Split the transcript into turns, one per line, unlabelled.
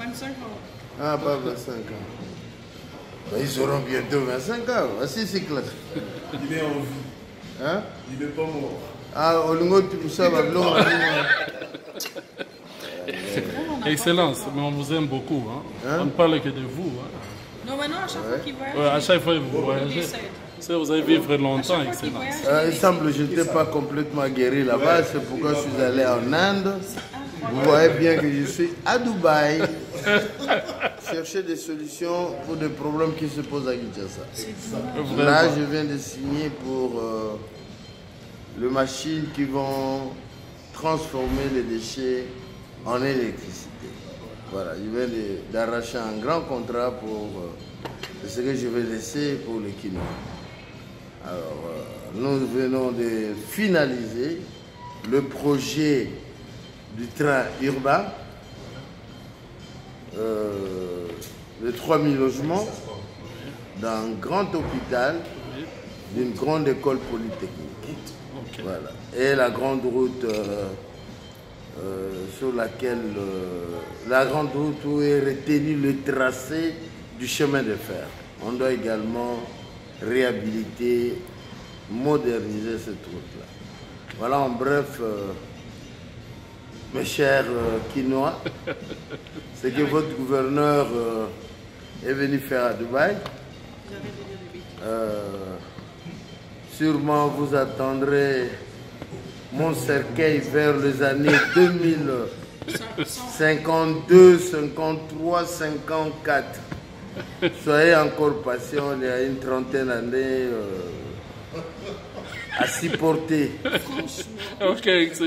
25 ans.
Ah, pas 25 ans. Ben, ils auront bientôt 25 ans. Voici c'est clair.
Il est en vie.
Hein?
Il n'est pas mort.
Ah, au lingot, tout ça va long.
Excellence, mais on vous aime beaucoup. Hein? On ne parle que de vous. Hein?
Non, mais non, à chaque fois qu'il voyage.
Ouais, à chaque fois que vous voyagez, vous allez vivre longtemps, Excellence.
Il semble que je n'étais pas complètement guéri là-bas, c'est pourquoi je suis allé en Inde. Vous voyez bien que je suis à Dubaï. Chercher des solutions pour des problèmes qui se posent à Kinshasa. Là, je viens de signer pour les machines qui vont transformer les déchets en électricité. Voilà, je viens d'arracher un grand contrat pour ce que je vais laisser pour les Kinois. Alors, nous venons de finaliser le projet du train urbain, de 3000 logements dans un grand hôpital d'une grande école polytechnique.
Okay.
Voilà. Et la grande route sur laquelle la grande route où est retenu le tracé du chemin de fer. On doit également réhabiliter, moderniser cette route-là. Voilà en bref, mes chers Kinois, ce que votre gouverneur est venu faire à Dubaï. Sûrement vous attendrez mon cercueil vers les années 2052, 53, 54. Soyez encore patient, il y a une trentaine d'années à s'y porter.
Ok, excellent.